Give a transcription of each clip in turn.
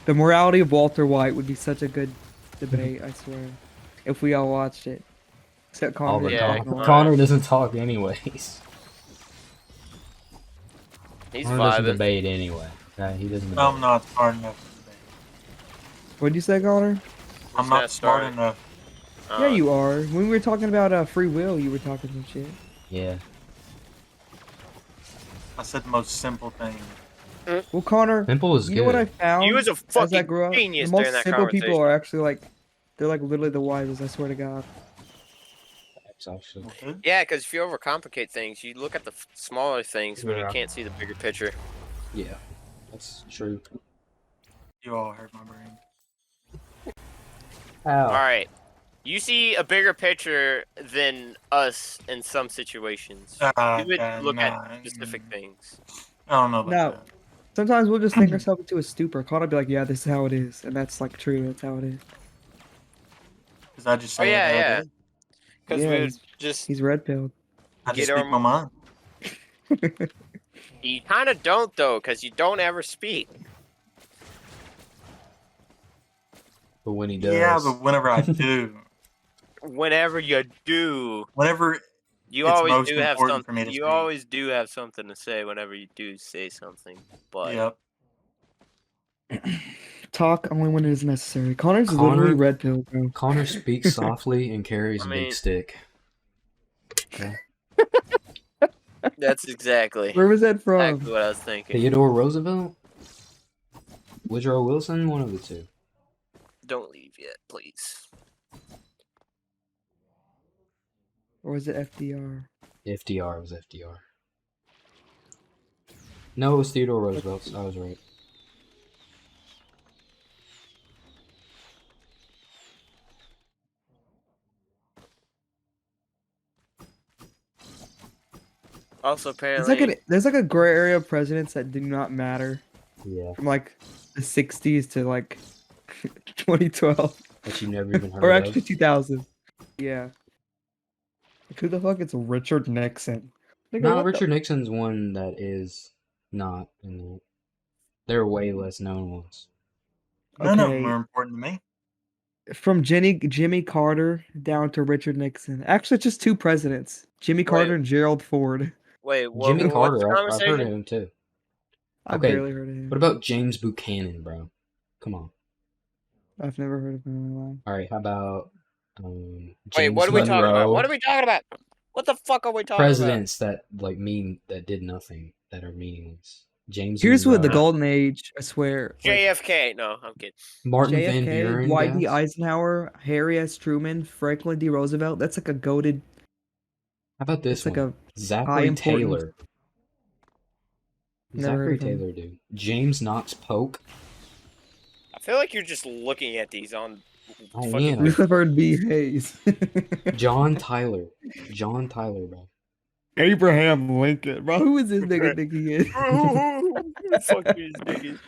The morality of Walter White would be such a good debate, I swear. If we all watched it. Except All Connor the didn't Yeah, talk time. no more. Connor doesn't talk anyways. he's Connor doesn't vibing. debate anyway. He doesn't debate. I'm not smart enough to debate. What'd you say, Connor? I'm He's not smart starting. enough. Yeah, you are. When we were talking about free will, you were talking some shit. Yeah. I said the most simple thing. Well, Connor, Simple is you know what I good. found He was a as I fucking grew up? The genius during most that simple people conversation. are actually like, they're like literally the wisest, I swear to God. That's actually. Okay? Yeah, because if you overcomplicate things, you look at the smaller things when you Yeah. can't see the bigger picture. Yeah. That's true. You all hurt my brain. Ow. All right, you see a bigger picture than us in some situations. You would look at specific things. I don't know about No. that. Sometimes we'll just think ourselves into a stupor. Connor will be like, yeah, this is how it is. And that's like true, that's how it is. Because I just Oh say it how yeah, it is. because Yeah, we would just He's red pilled. I just Get speak my mind. You kind of don't though, because you don't ever speak. But when he does. Yeah, but whenever I do, Whenever you do, whenever you it's always most do have important for me something. to You speak. always do have something to say whenever you do say something. But Yep. Talk only when it is necessary. Connor's literally red pilled, bro. Connor speaks softly and carries I a mean- big stick. Okay. that's exactly Where was that from? exactly what I was thinking. Theodore Roosevelt? Woodrow Wilson? One of the two. Don't leave yet, please. Or was it FDR? FDR was FDR. No, it was Theodore Roosevelt. I was right. Also, There's apparently, there's like a gray area of presidents that do not matter. Yeah. From like the 60s to like 2012. That you never even heard Or of. actually 2000. Yeah. Like, who the fuck is Richard Nixon? Nigga, No, what the- Richard Nixon's one that is not in the. There are way less known ones. None of them Okay. are important to me. From Jimmy Carter down to Richard Nixon. Actually, it's just two presidents. Jimmy Carter and Gerald Ford. wait, Jimmy what's Carter, the I've heard of conversation? him too. I've Okay, barely heard of him. What about James Buchanan, bro? Come on. I've never heard of him in my life. Alright, how about Wait, James what are we talking about? Monroe? What are we talking about? What the fuck are we talking Presidents that that did nothing, that are meaningless. James Here's what the Monroe. golden age, I swear. about? JFK. No, I'm kidding. Martin Van JFK, Buren. Dwight D. guys? Eisenhower, Harry S. Truman, Franklin D. Roosevelt. That's like a goaded. How about this It's like one? a Zachary important- Taylor. Never heard Zachary of him. Taylor, dude. James Knox Polk. I feel like you're just looking at these on. I fucking- am. Christopher B. Hayes. John Tyler. John Tyler, bro. Abraham Lincoln. Bro, who is this nigga think he is? Fuck these niggas.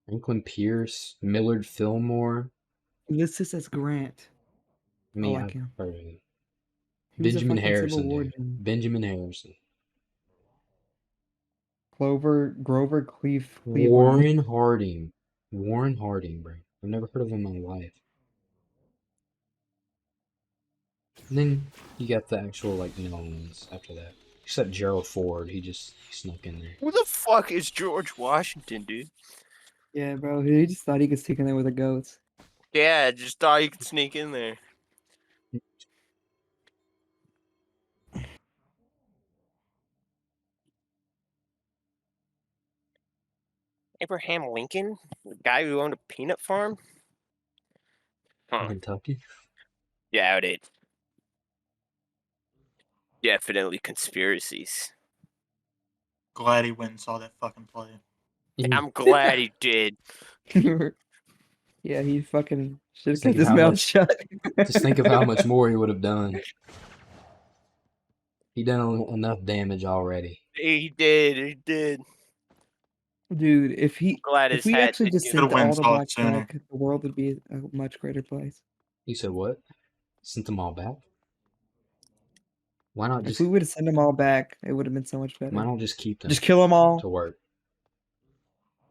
Franklin Pierce. Millard Fillmore. This is as Grant. I mean, like I've him. heard of him. He was a Benjamin fucking Civil Harrison, War dude. general. Benjamin Harrison. Grover Cleveland. Warren Harding. Warren Harding, bro. I've never heard of him in my life. And then you got the actual, like, known ones after that. Except Gerald Ford. He snuck in there. Who the fuck is George Washington, dude? Yeah, bro. He just thought he could sneak in there with the goats. Yeah, just thought you could sneak in there. Abraham Lincoln, the guy who owned a peanut farm. Huh. Kentucky. Yeah, it is. Definitely conspiracies. Glad he went and saw that fucking play. I'm glad he did. Yeah, he fucking should have Just think kept his of how mouth much- shut. Just think of how much more he would have done. He done enough damage already. He did. He did. Dude, if Glad his we hat actually didn't just get- sent Could've went all and the saw it black sooner. back, the world would be a much greater place. You said what? Sent them all back? Why not If just we would have sent them all back, it would have been so much better. why not just keep them Just kill them all. to work?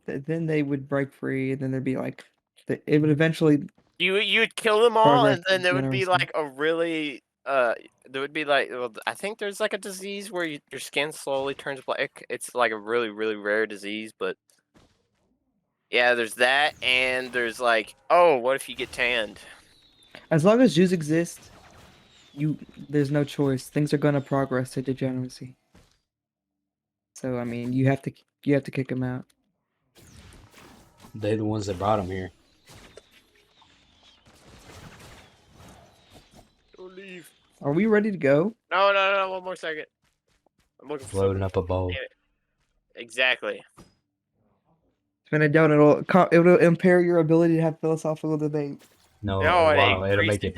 then they would break free, and then there'd be like, it would eventually You'd kill them all, progress and then there would be degeneracy. like a really there would be like, well, I think there's like a disease where your skin slowly turns black. It's like a really really rare disease, but yeah, there's that, and there's like, oh, what if you get tanned? As long as Jews exist, there's no choice. Things are gonna progress to degeneracy. So I mean, you have to kick them out. They're the ones that brought him here. Don't leave. Are we ready to go? No, one more second. I'm looking for Loading something. up a bowl. Damn it. Exactly. When I don't, it'll impair your ability to have philosophical debate. No, No, it wow, it'll make increased it it.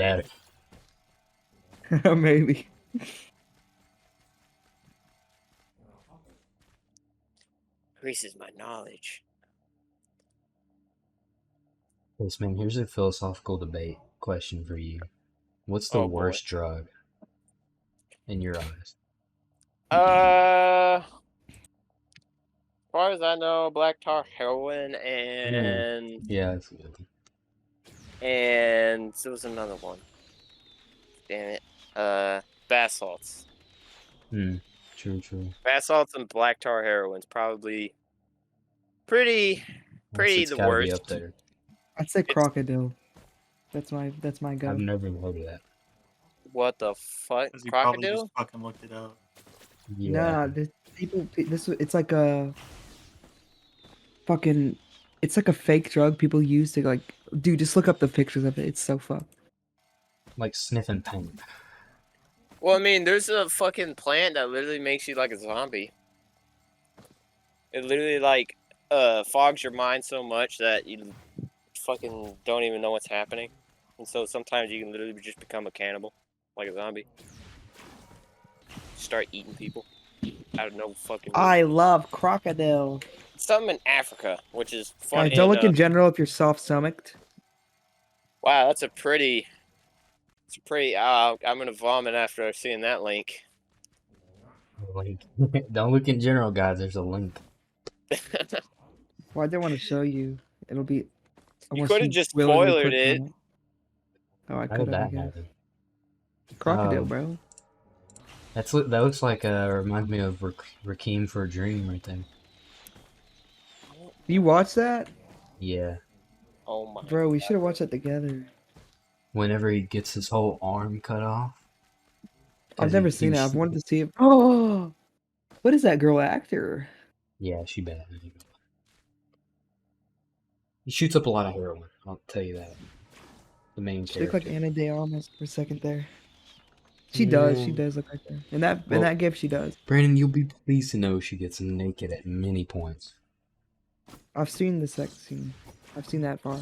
better. Maybe. Increases my knowledge. Yes, man, here's a philosophical debate question for you. What's the Oh, boy. worst drug in your eyes? As far as I know, black tar heroin and Yeah, that's good. and there was another one. Damn it. Bath salts. True. Bath salts and black tar heroin's probably pretty It's the gotta be worst. up there. I'd say crocodile. That's my go. I've never heard of that. What the fuck? 'Cause you probably Crocodile? just fucking looked it up. Yeah. Nah, it's like a fucking, it's like a fake drug people use to like, dude, just look up the pictures of it. It's so fucked. Like sniffing paint. Well, I mean, there's a fucking plant that literally makes you like a zombie. It literally like fogs your mind so much that you fucking don't even know what's happening. And so sometimes you can literally just become a cannibal, like a zombie. Start eating people out of no fucking reason. I love crocodile. Something in Africa, which is funny Guys, don't look enough. in general if you're soft stomached. Wow, that's a pretty. It's a pretty. I'm gonna vomit after seeing that link. Like, don't look in general, guys. There's a link. Well, I didn't want to show you. It'll be. You could have just spoiled it. Oh, I How could did have. I that guess. happen? Crocodile, bro. That looks like reminds me of Rakeem for a Dream right there. You watch that, Yeah. Oh my. bro? We should have watched that together. Whenever he gets his whole arm cut off. I've never seen it. I've wanted to see it. Oh, what is that girl actor? Yeah, she bad. He shoots up a lot of heroin. I'll tell you that. The main She character. looked like Anna de Armas for a second there. She does. She does look like her. In that gift, she does. Brandon, you'll be pleased to know she gets naked at many points. I've seen the sex scene. I've seen that far.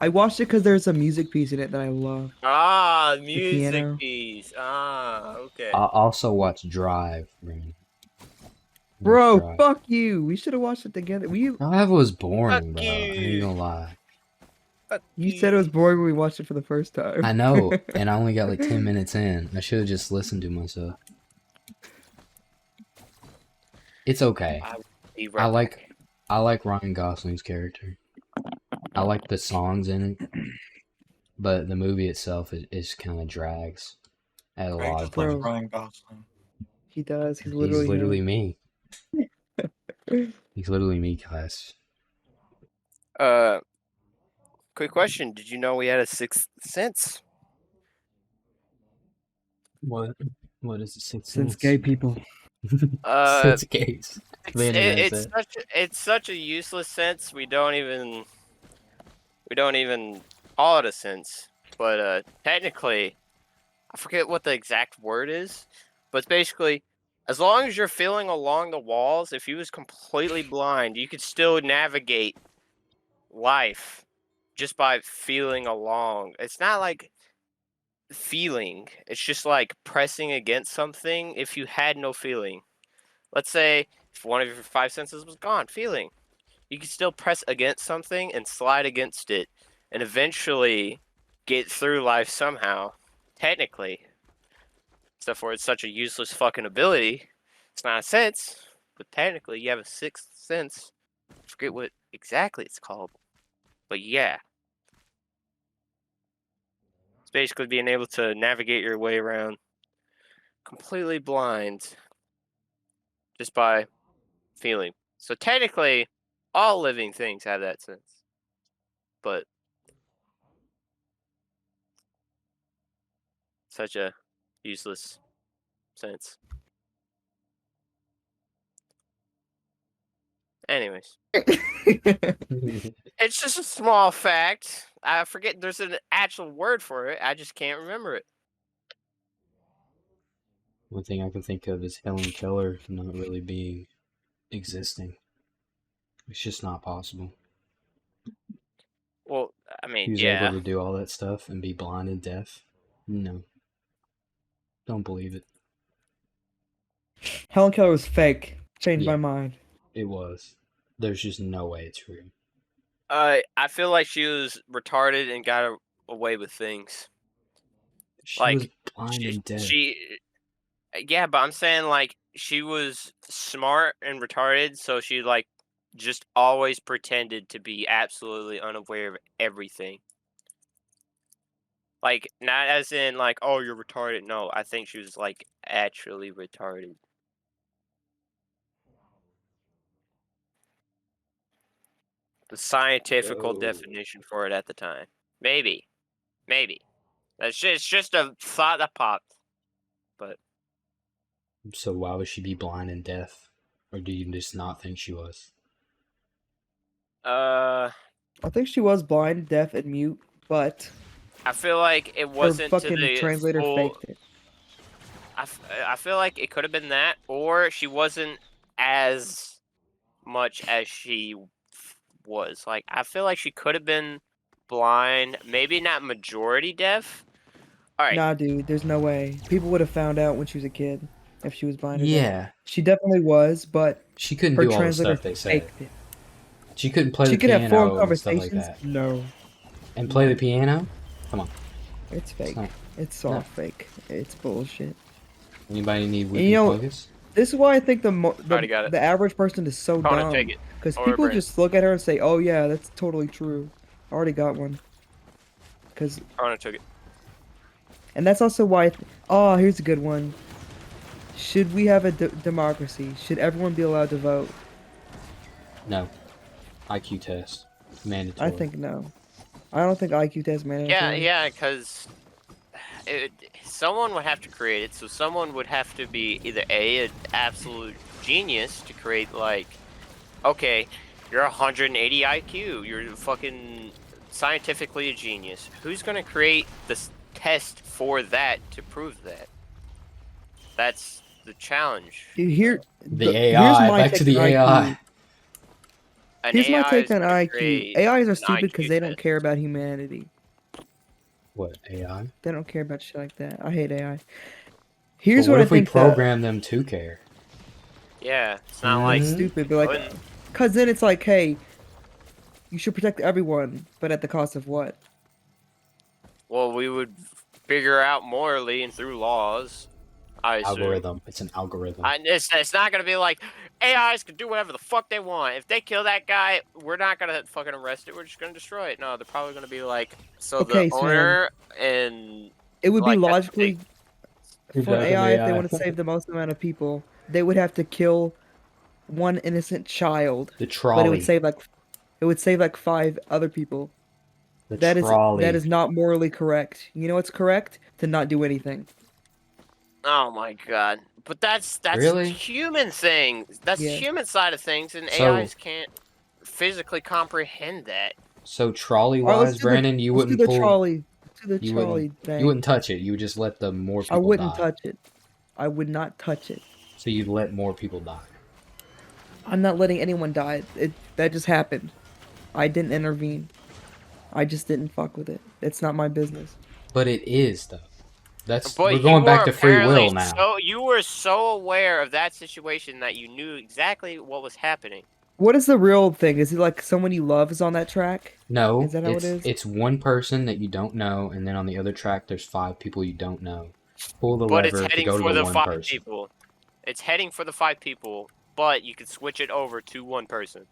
I watched it because there's a music piece in it that I love. Ah, piano. music piece. Ah, okay. I also watch Drive, Brandon. Bro, Drive. fuck you. We should have watched it together. Drive was boring, Fuck bro. I ain't you. gonna lie. Fuck You said it was boring when we watched it for the first time. I know, and I only got like 10 minutes in. I should have just listened to myself. It's okay. Be right back. I like Ryan Gosling's character. I like the songs in it, but the movie itself is kind of drags at a Right, lot of just like points. Ryan Gosling. He does. He's He's literally, literally him. me. He's literally me, guys. Quick question. Did you know we had a sixth sense? What? What is it? Since gay people. Since gays. It's such a useless sense. We don't even call it a sense. But technically, I forget what the exact word is. But it's basically, as long as you're feeling along the walls, if you was completely blind, you could still navigate life just by feeling along. It's not like feeling. It's just like pressing against something if you had no feeling. Let's say if one of your five senses was gone, feeling. You could still press against something and slide against it and eventually get through life somehow. Technically. Except for it's such a useless fucking ability. It's not a sense, but technically you have a sixth sense. I forget what exactly it's called. But yeah. It's basically being able to navigate your way around completely blind just by feeling. So technically, all living things have that sense. But such a useless sense. Anyways, it's just a small fact. I forget there's an actual word for it. I just can't remember it. One thing I can think of is Helen Keller not really being existing. It's just not possible. Well, I He mean, was yeah. able to do all that stuff and be blind and deaf. No. Don't believe it. Helen Keller was fake. Changed Yeah. my mind. It was. There's just no way it's real. I feel like she was retarded and got away with things. She Like, was blind and deaf. Yeah, but I'm saying like she was smart and retarded, so she like just always pretended to be absolutely unaware of everything. Like not as in like, oh, you're retarded. No, I think she was like actually retarded. The scientific Whoa. definition for it at the time. Maybe. It's just a thought that popped. But So why would she be blind and deaf? Or do you just not think she was? I think she was blind, deaf, and mute, but I feel like it her wasn't to fucking the translator full. faked it. I feel like it could have been that, or she wasn't as much as she was. Like, I feel like she could have been blind, maybe not majority deaf. All right, Nah, dude, there's no way. People would have found out when she was a kid if she was blind or deaf. Yeah. She definitely was, but She couldn't her do all the translator stuff they said. faked it. She couldn't play She the could have foreign piano and stuff like conversations. that. No, And play the piano? Come on. it's fake. not- It's all fake. It's bullshit. Anybody need And Wiki you know, Plugins? this is why I think Already got it. the average person is so I wanna dumb. take it. Because Or people bring it. just look at her and say, "Oh yeah, that's totally true." I already got one. Because I took it. and that's also why. Oh, here's a good one. Should we have a democracy? Should everyone be allowed to vote? No. IQ test. Mandatory. I think no. I don't think IQ test mandatory. Yeah, because someone would have to create it. So someone would have to be either an absolute genius to create like, okay, you're 180 IQ. You're fucking scientifically a genius. Who's gonna create this test for that to prove that? That's the challenge. Here, The here's AI. my Back to take the on AI. IQ. An Here's my AI take is on gonna IQ. create AIs are an stupid because IQ they don't test. care about humanity. What, AI? They don't care about shit like that. I hate AI. Here's But what what I if we think program them to care? Yeah, it's not like Mhm. stupid, but like, couldn't- cause then it's like, hey, you should protect everyone, but at the cost of what? well, we would figure out morally and through laws. I assume. Algorithm. It's an algorithm. It's not gonna be like AIs can do whatever the fuck they want. If they kill that guy, we're not gonna fucking arrest it. We're just gonna destroy it. No, they're probably gonna be like, so Okay, the so owner and It would like be that's logically You're for an driving AI if they AI. want to save the most amount of people, they would have to kill one innocent child, The but trolley. it would save like 5 other people. The That trolley. is not morally correct. You know what's correct? To not do anything. Oh my god! But that's Really? human things. That's Yeah. human side of things, and So- AIs can't physically comprehend that. So trolley All right, wise, Brandon, you let's wouldn't do the pull. trolley. Let's do the You trolley wouldn't. thing. You wouldn't touch it. You would just let the more people I wouldn't die. touch it. I would not touch it. So you'd let more people die. I'm not letting anyone die. That just happened. I didn't intervene. I just didn't fuck with it. It's not my business. But it is though. That's But we're going you back were to free apparently will now. So you were so aware of that situation that you knew exactly what was happening. What is the real thing? Is it like someone you love is on that track? No, Is that how it is? it's one person that you don't know, and then on the other track there's 5 people you don't know. Pull the But it's lever to heading go to for the the one 5 person. people. It's heading for the 5 people, but you could switch it over to one person.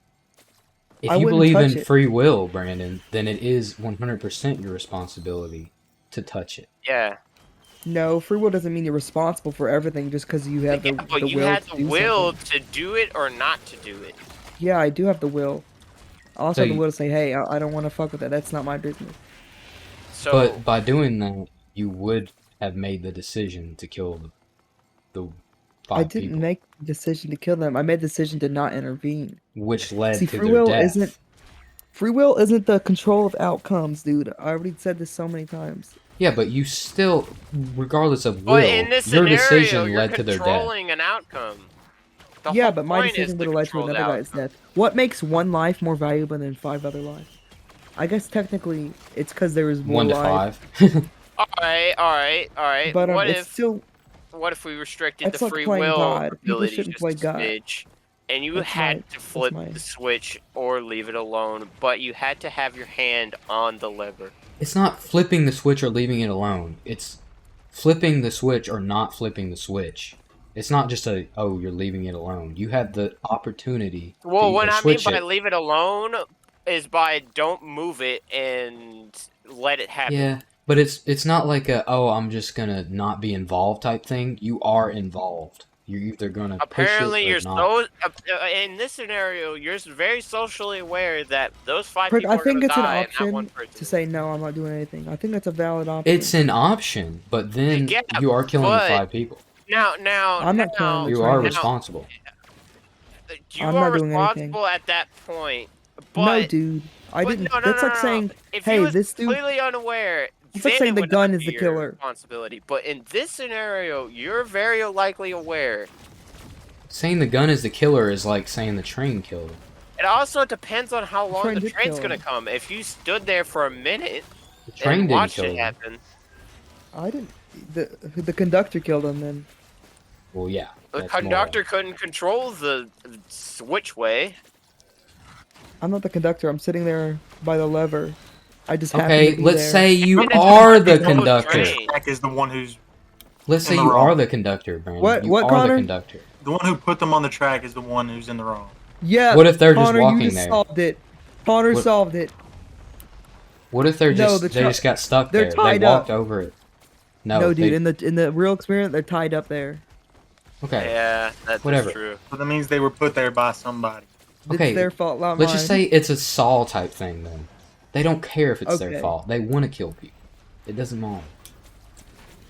If I you wouldn't believe touch in it. free will, Brandon, then it is 100% your responsibility to touch it. Yeah. No, free will doesn't mean you're responsible for everything just because you have Yeah, the but you will had to the do will something. to do it or not to do it. Yeah, I do have the will. I also So, have the will to say, hey, I don't want to fuck with that. That's not my business. So but by doing that, you would have made the decision to kill the I 5 didn't people, make the decision to kill them. I made the decision to not intervene. which See, led to their death. free will isn't the control of outcomes, dude. I already said this so many times. Yeah, but you still, regardless of but in will, this your scenario, decision you're led to their death. controlling an outcome. The Yeah, whole but my point is decision to would have led to control the another guy's outcome. death. What makes one life more valuable than 5 other lives? I guess technically it's because there is more 1 to life, 5. All right. but What it's still if we restricted the it's like free playing will God. People ability shouldn't just play a God. smidge, and you That's had my to that's flip my the switch or leave it alone, but you had to have your hand on the lever? It's not flipping the switch or leaving it alone. It's flipping the switch or not flipping the switch. It's not just oh, you're leaving it alone. You have the opportunity to Well, what either I mean switch by it. leave it alone is by don't move it and let it happen. Yeah, but it's not like oh, I'm just gonna not be involved type thing. You are involved. You're either gonna push it Apparently, or you're not. in this scenario, you're very socially aware that those 5 Craig, I people are gonna think it's an die, and not one option person to is. say no, I'm not doing anything. I think that's a valid It's option. an option, but then Yeah, you are killing the but 5 people. I'm not killing the You are train. responsible. You I'm are not doing anything. responsible at that point. No, But dude. I didn't. no, no, no, That's like no, no. saying, If he hey, was this dude. completely unaware, It's like then saying it the would not gun is be the your killer. responsibility. But in this scenario, you're very likely aware. Saying the gun is the killer is like saying the train killed him. It also depends on how The long train the did train's kill gonna him. come. If you stood there for a minute The train and didn't watched kill it him. happen, I didn't. The conductor killed him. Then Well, yeah. the That's conductor couldn't control the switch way. I'm not the conductor. I'm sitting there by the lever. I just more. happen to Okay, be let's there. say you And it's are not the the whole conductor. train. Jack is the one who's Let's say in the you wrong. are the conductor, Brandon. What- You what, are Connor? the conductor. the one who put them on the track is the one who's in the wrong. Yeah. What if they're just Connor, walking you just there? solved it. Connor What- solved it. What if they're No, just they just got stuck they're there? They tied walked up. over it. No, No, dude. they, In the real experience, they're tied up there. okay. Yeah, that's Whatever. true. So that means they were put there by somebody. Okay, It's their fault, not Let's mine. just say it's a Saw type thing then. They don't care if it's their Okay. fault. They want to kill people. It doesn't matter.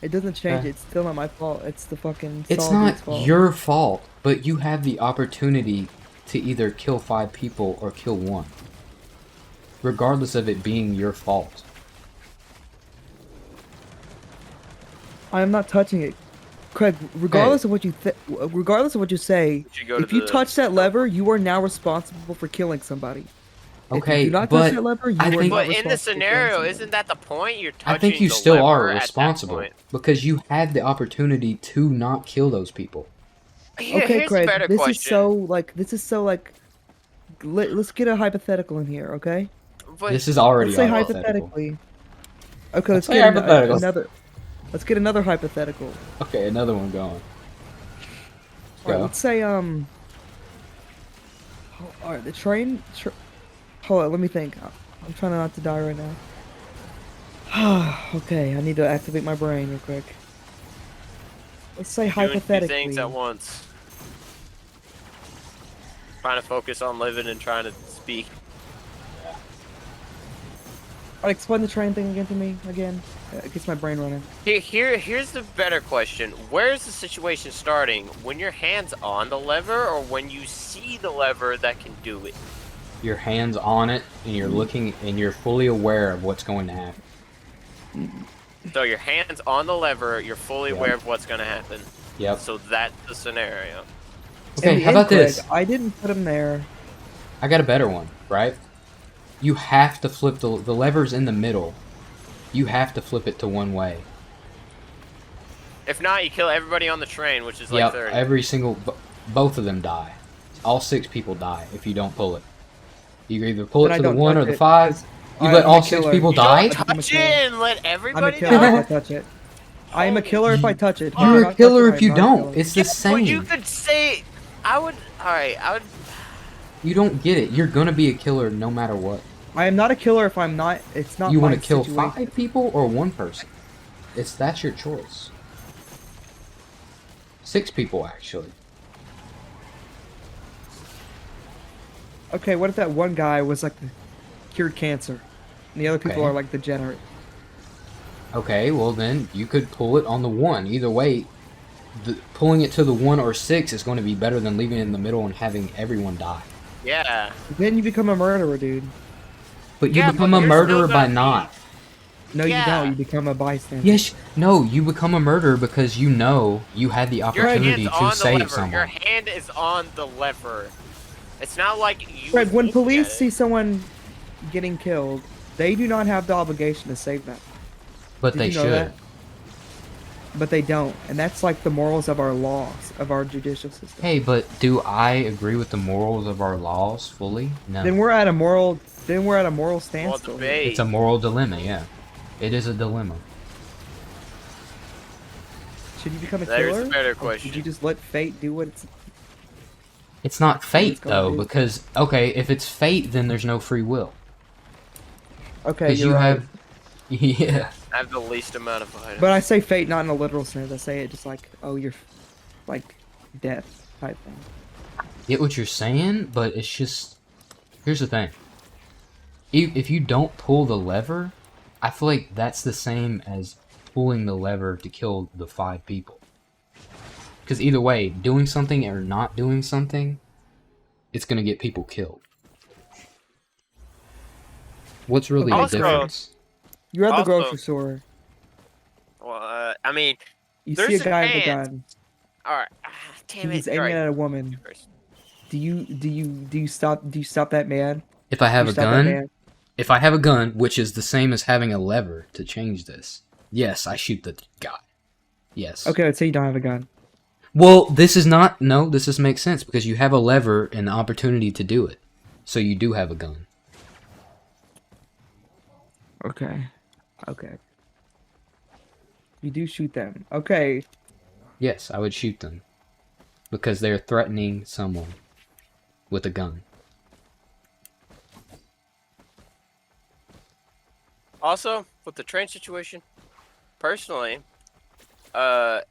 It doesn't change. Okay. It's still not my fault. It's the fucking. It's Saw not dude's fault. your fault, but you have the opportunity to either kill 5 people or kill 1. Regardless of it being your fault. I'm not touching it, Craig. Regardless of what you regardless of what you say, You go to if you the- touch that lever, you are now responsible for killing somebody. If Okay, you do not but touch that lever, you I are think- not But in responsible this for killing scenario, somebody. isn't that the point? You're touching I think you the still are lever at that responsible point. because you had the opportunity to not kill those people. Here- Okay, here's Craig. a better This question. is so like. Let's get a hypothetical in here, okay? But This is already Let's say hypothetical. hypothetically. Okay, let's say get hypothetical. another. Let's get another hypothetical. Okay, another one going. Alright, Go. let's say Alright, the train. Hold on, let me think. I'm trying not to die right now. Okay, I need to activate my brain real quick. Let's say doing two hypothetically. things at once. Trying to focus on living and trying to speak. Alright, explain the train thing again to me again. It gets my brain running. Here's the better question. Where's the situation starting? When your hand's on the lever, or when you see the lever that can do it? Your hands on it and you're looking and you're fully aware of what's going to happen. So your hand's on the lever, you're fully Yep. aware of what's gonna happen. Yep. So that's the scenario. In Okay, the how end, about Craig, this? I didn't put him there. I got a better one, right? You have to flip the lever's in the middle. You have to flip it to one way. If not, you kill everybody on the train, which is like Yep, 30. every single both of them die. All 6 people die if you don't pull it. You either pull Then it I to the don't 1 or touch the it, 5. 'cause You I'm let a all 6 killer. people You die. don't touch it and let I'm a everybody killer if I die. touch it. I am a Holy killer if I touch it. If I You're do a not touch killer it, I if you am not a don't. killer. It's the Yeah, well, you same. could say, I would. All right, I would. You don't get it. You're gonna be a killer no matter what. I am not a killer if I'm not. It's not You my want to kill situation. 5 people or 1 person? That's your choice. 6 people actually. Okay, what if that one guy was like cured cancer, and the other people Okay. are like degenerate? Okay, well then you could pull it on the 1. Either way, pulling it to the 1 or 6 is going to be better than leaving it in the middle and having everyone die. Yeah. Then you become a murderer, dude. But you Yeah, become but a you're still murderer by gonna be- not. No, you Yeah. don't. You become a bystander. Yes, no, you become a murderer because you know you had the Your opportunity hand's to on the save lever. someone. Your hand is on the lever. It's not like you. Greg, was when looking police at see it. someone getting killed, they do not have the obligation to save them. But Did they you know should. that? But they don't, and that's like the morals of our laws, of our judicial system. Hey, but do I agree with the morals of our laws fully? No. Then we're at a moral. Then we're at a moral Well, standstill. debate. It's a moral dilemma, yeah. It is a dilemma. Should you become a There's killer? a better Or question. should you just let fate do what it's? It's not fate, gonna though, do. because, okay, if it's fate, then there's no free will. Okay, Because you're you right. have... Yeah. I have the least amount of items. But I say fate not in a literal sense. I say it just like, oh, you're, like, death type thing. Get what you're saying, but it's just... Here's the thing. If you don't pull the lever, I feel like that's the same as pulling the lever to kill the 5 people. Because either way, doing something or not doing something, it's going to get people killed. What's really the Also- difference? You're at the Also- grocery store. Well, I mean, You there's see a a guy with a chance. gun. all right. Damn He's it. You're aiming right. at a woman. First. Do you stop that man? If I have Do a you stop that gun, man? if I have a gun, which is the same as having a lever to change this, yes, I shoot the guy. Yes. Okay, let's say you don't have a gun. Well, this is not... No, this doesn't make sense because you have a lever and the opportunity to do it. So you do have a gun. Okay. Okay. You do shoot them. Okay. Yes, I would shoot them. Because they're threatening someone with a gun. Also, with the train situation, personally,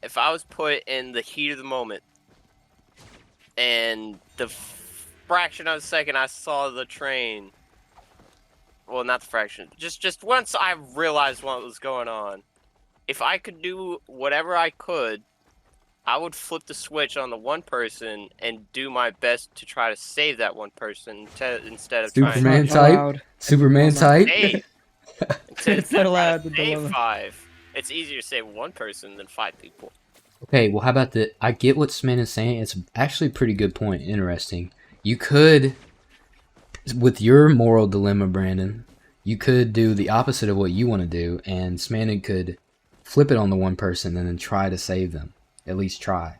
if I was put in the heat of the moment and the fraction of a second I saw the train, well, not the fraction, just once I realized what was going on, if I could do whatever I could, I would flip the switch on the one person and do my best to try to save that one person instead of trying Superman to Not type? allowed. Superman type? save. Instead It's not of allowed, trying the to save dilemma. 5. It's easier to save one person than 5 people. Okay, well, how about the... I get what Smin is saying. It's actually a pretty good point. Interesting. You could... With your moral dilemma, Brandon, you could do the opposite of what you want to do, and Smannon could flip it on the one person and then try to save them. At least try.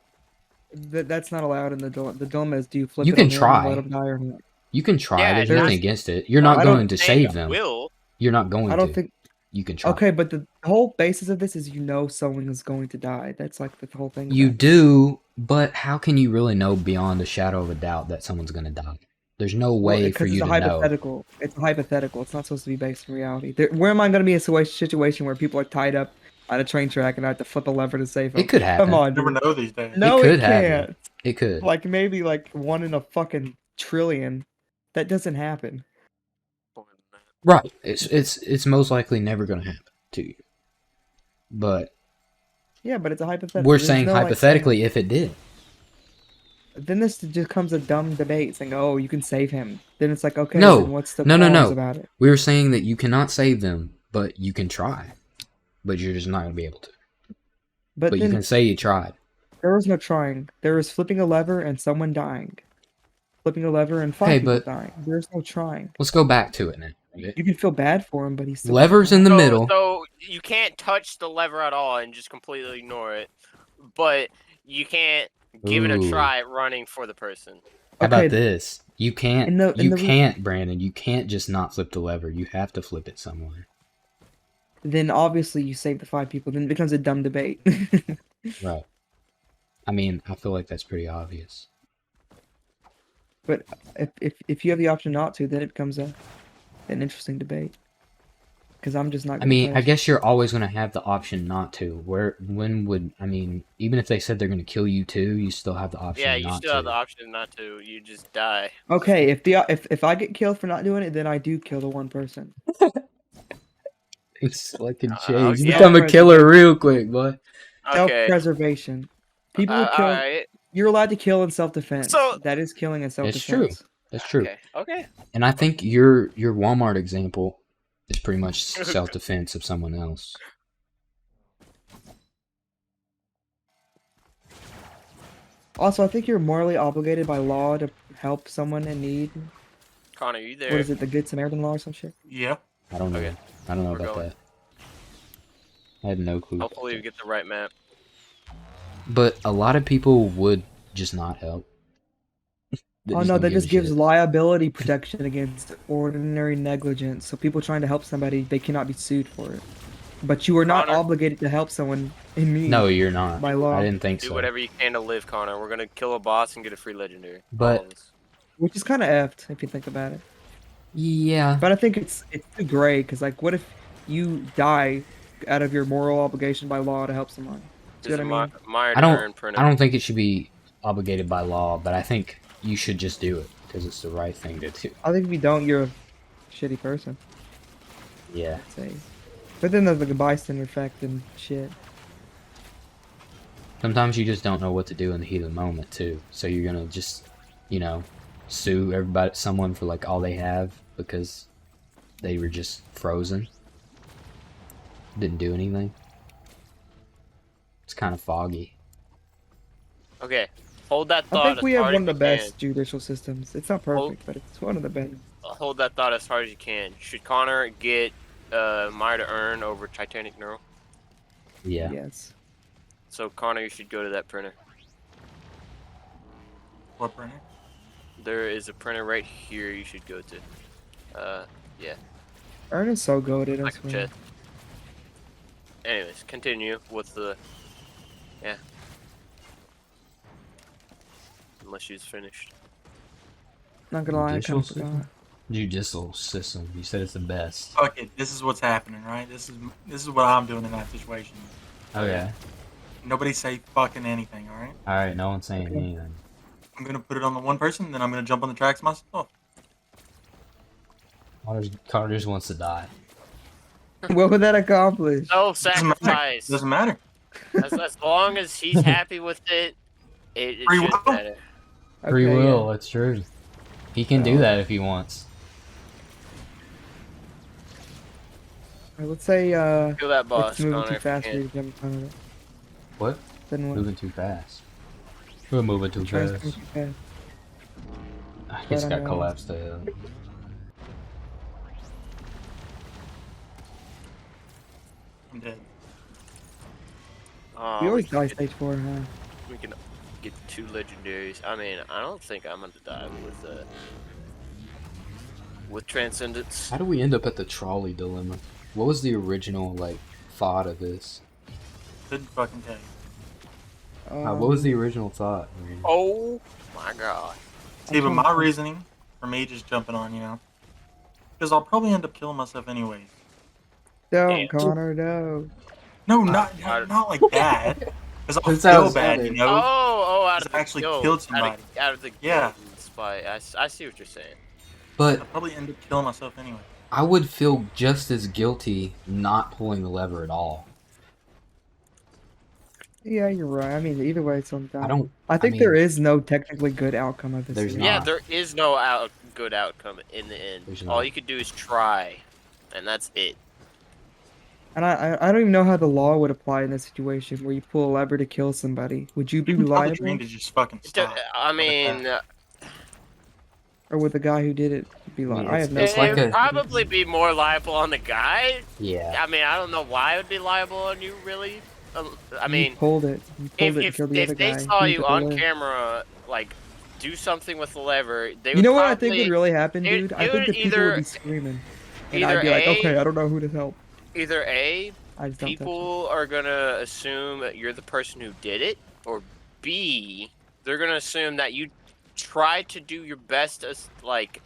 That's not allowed in the dilemma. The dilemma is, do you flip You it can on him and try. let him die or not? You can try. Yeah, There's there's- nothing against it. You're not I don't going to Saying save them. Will. You're not going to. I don't think... You can try. Okay, but the whole basis of this is you know someone is going to die. That's like the whole thing. You about it. do, but how can you really know beyond a shadow of a doubt that someone's going to die? There's no Well, way because for you it's to a know. hypothetical. It's a hypothetical. It's not supposed to be based in reality. Where am I going to be in a situation where people are tied up on a train track and I have to flip a lever to save them? It could happen. Come on, You never dude. know these days. No, could it happen. can't. It could. Like maybe like 1 in a fucking trillion. That doesn't happen. Right. It's most likely never going to happen to you. But Yeah, but it's a hypothetical. we're There's saying no, like, hypothetically if it did. then this just becomes a dumb debate saying, "Oh, you can save him." Then it's like, okay, No. then what's the No, pros no. about it? We were saying that you cannot save them, but you can try. But you're just not going to be able to. But But you then can say you tried. there was no trying. There was flipping a lever and someone dying. Flipping a lever and 5 Okay, people but- dying. There's no trying. Let's go back to it now. Okay? You can feel bad for him, but he's still Levers in the So- middle. So you can't touch the lever at all and just completely ignore it. But you can't give it a Ooh. try at running for the person. How Okay, about this? You can't. in the- in you the- can't, Brandon. You can't just not flip the lever. You have to flip it somewhere. Then obviously you save the 5 people. Then it becomes a dumb debate. Right. I mean, I feel like that's pretty obvious. But if you have the option not to, then it becomes an interesting debate. Because I'm just not I gonna mean, I touch. guess you're always going to have the option not to. Even if they said they're going to kill you too, you still have the option Yeah, you not still have the to. option not to. You just die. Okay, if I get killed for not doing it, then I do kill the one person. It's fucking change. You Okay. become a killer real quick, boy. Okay. Self-preservation. People who kill. Alright. You're allowed to kill in self-defense. So- That is killing in It's true. self-defense. That's true. Okay. And I think your Walmart example is pretty much self-defense of someone else. Also, I think you're morally obligated by law to help someone in need. Connor, you there? What is it, the Good Samaritan law or some shit? Yeah. I don't know. Okay. I don't know We're about going. that. I had no clue. Hopefully you get the right map. But a lot of people would just not help. Oh no, that just gives liability protection against ordinary negligence. So people trying to help somebody, they cannot be sued for it. But you are not Connor? obligated to help someone in need. No, you're not. By law. I didn't think Do so. whatever you can to live, Connor. We're gonna kill a boss and get a free legendary. But- All of us. Which is kind of effed if you think about it. Yeah. But I think it's too gray because like, what if you die out of your moral obligation by law to help someone? See This what I is mean? my I don't- turn, printer. I don't think it should be obligated by law, but I think you should just do it because it's the right thing to do. I think if you don't, you're a shitty person. Yeah. I'd say. But then there's like a bystander effect and shit. Sometimes you just don't know what to do in the heat of the moment too. So you're gonna just, sue someone for like all they have because they were just frozen. Didn't do anything. It's kind of foggy. Okay, hold that I thought. think we as have hard one of as the you best judicial systems. It's not perfect, but it's one of the best. can. Hold that thought as hard as you can. Should Connor get Mire to earn over Titanic Neural? Yeah. Yes. So Connor, you should go to that printer. What printer? There is a printer right here. You should go to. Yeah. Ern is so goated, I Like swear. chest. Anyways, continue with the. Yeah. Unless she's finished. Not gonna lie, I Judicial kind of forgot. Judicial system. You said it's the best. Fuck it. This is what's happening, right? This is what I'm doing in that situation. Okay. Nobody say fucking anything, all right? All right. No one's saying Okay. anything. I'm gonna put it on the one person, then I'm gonna jump on the tracks myself. Connor just wants to die. What would that accomplish? Self-sacrifice. Doesn't matter. As long as he's happy with it, it Free shouldn't will. matter. Free Okay, will. That's true. He can do So- that if he wants. Alright, let's say Kill that boss, it's moving Connor. too if you fast for can. you to jump in front of it. What? Then what? Moving too fast. We're moving too Tries to fast. move too fast. I just on got your collapsed out. I'm dead. We always We die can, stage 4, huh? we can get 2 legendaries. I mean, I don't think I'm gonna die with Transcendence. How do we end up at the trolley dilemma? What was the original thought of this? Couldn't fucking tell you. What was the original thought? I mean, Oh my god. See, but trying my to think. reasoning for me just jumping on, because I'll probably end up killing myself anyways. Don't, Damn. Connor, no. No, I- not like that. Because I'll That's how feel it bad, sounded. Out Because of I the actually guilt, killed somebody. Out of the Yeah. guilt and spite. I see what you're saying. but I'll probably end up killing myself anyway. I would feel just as guilty not pulling the lever at all. Yeah, you're right. I mean, either way, it's on I don't. I think mean- there is no technically good outcome of this. There's series. Yeah, not. there is no good outcome in the end. There's All not. you could do is try, and that's it. And I don't even know how the law would apply in this situation where you pull a lever to kill somebody. Would you be You can tell the liable? train to just fucking stop. I mean, Or would the guy who did it be liable? I it's- have no it's it like would a- probably be more liable on the guy. Yeah. I mean, I don't know why it would be liable on you, really. I mean, you pulled it. You pulled it to kill the other if guy. they saw He you took the on lever. camera, do something with the lever, they would You know what I probably, think would really happen, it- dude? it I think would the people either- would be screaming. And either I'd be like, A- okay, I don't know who to help. either A, I just don't touch it. people are gonna assume that you're the person who did it, or B, they're gonna assume that you try to do your best as like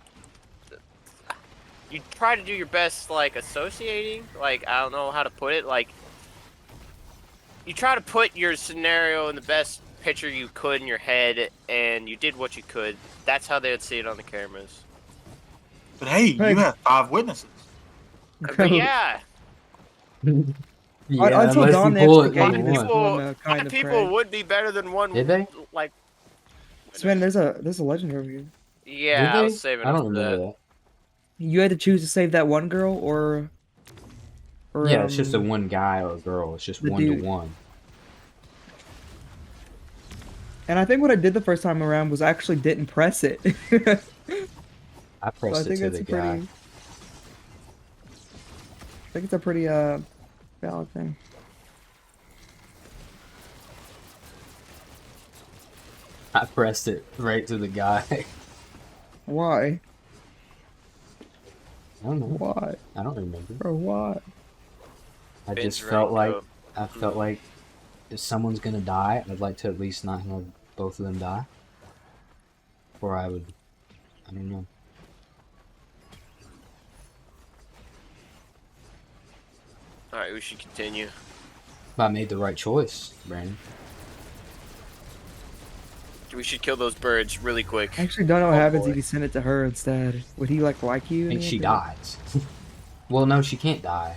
you try to do your best like associating, like I don't know how to put it, like you try to put your scenario in the best picture you could in your head, and you did what you could. That's how they would see it on the cameras. But hey, you Hey. have 5 witnesses. But yeah, Yeah, Until unless Dawn, you they pull actually it gave from me this one. one kind five of people prank. would be better than one. Did they? Like, So, man, there's a legend over here. yeah, Did I was they? saving I up don't for remember that. that. You had to choose to save that one girl or Yeah, it's just a one guy or girl. It's just the 1 to dude. 1. And I think what I did the first time around was I actually didn't press it. I So I pressed it think to it's the a guy. pretty. I think it's a pretty valid thing. I pressed it right to the guy. Why? I don't know. Why? I don't remember. Bro, why? I Ben's just felt like raincoat. I felt like if someone's gonna die, I'd like to at least not have both of them die. Or I would, I don't know. All right, we should continue. But I made the right choice, Brandon. We should kill those birds really quick. I actually don't know what Oh, happens boy. if you send it to her instead. Would he like you? I think in she the end? dies. Well, no, she can't die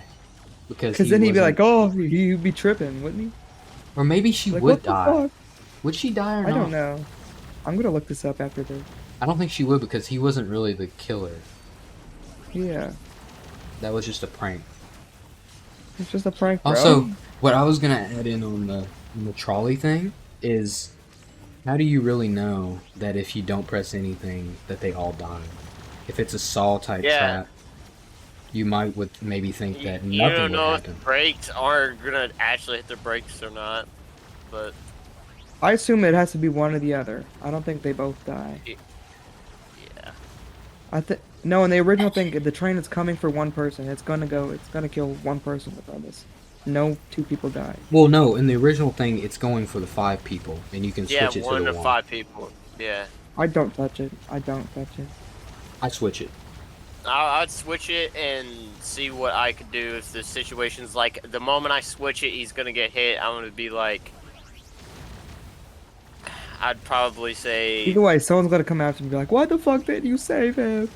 because Because he then he'd be wasn't- like, oh, he'd be tripping, wouldn't he? or maybe she Like, would what the die. fuck? Would she die or I not? don't know. I'm gonna look this up after this. I don't think she would because he wasn't really the killer. Yeah, That was just a prank. it's just a prank, bro. Also, what I was gonna add in on the trolley thing is, how do you really know that if you don't press anything that they all die? If it's a saw type Yeah. trap, you might would maybe think You, that you nothing don't would know if the happen. brakes are gonna actually hit the brakes or not, but I assume it has to be one or the other. I don't think they both die. yeah. I think no. In the original thing, the train is coming for one person. It's gonna kill one person regardless. No, 2 people die. Well, no, in the original thing, it's going for the 5 people, and you can Yeah, switch it to 1 the to 1. 5 people. Yeah. I don't touch it. I don't touch it. I switch it. I'd switch it and see what I could do if the situation's like the moment I switch it, he's gonna get hit. I'm gonna be like, I'd probably say, Either way, someone's gonna come after me and be like, "Why the fuck didn't you save him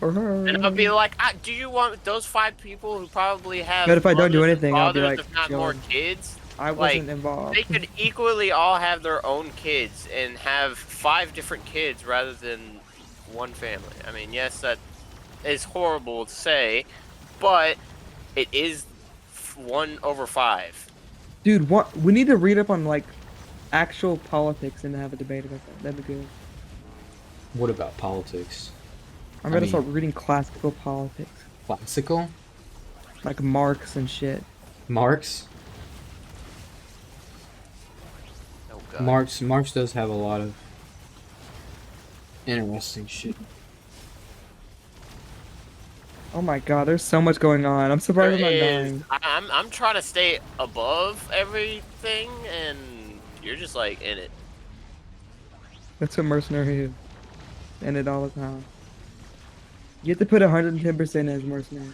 or her?" and I'll be like, do you want those 5 people who probably have? But if I don't do mothers and anything, I'll be fathers, like, if not more "John, kids. I like, wasn't involved." They could equally all have their own kids and have 5 different kids rather than one family. I mean, yes, that is horrible to say, but it is 1 over 5. Dude, what? We need to read up on like actual politics and have a debate about that. That'd be good. What about politics? I'm I gonna mean- start reading classical politics, Classical? like Marx and shit. Marx? Oh god. Marx does have a lot of interesting shit. Oh my god, there's so much going on. I'm surprised I'm not There is- dying. I'm trying to stay above everything, and you're just like in it. That's what mercenary is. And it all the time. You have to put 110% as mercenary,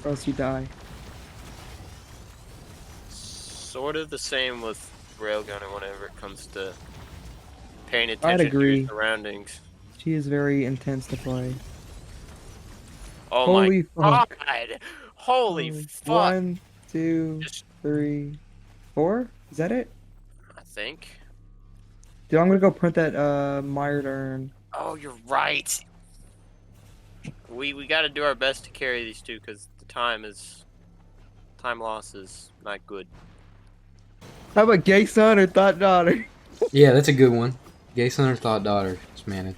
or else you die. Sort of the same with railgunning whenever it comes to paying I'd attention to agree. your surroundings. She is very intense to play. Oh Holy my fuck. god! Holy fuck! 1, 2, Just- 3, 4? Is that it? I think. Dude, I'm gonna go print that mired urn. Oh, you're right. We got to do our best to carry these 2 because the time loss is not good. How about gay son or thought daughter? Yeah, that's a good one. Gay son or thought daughter, man.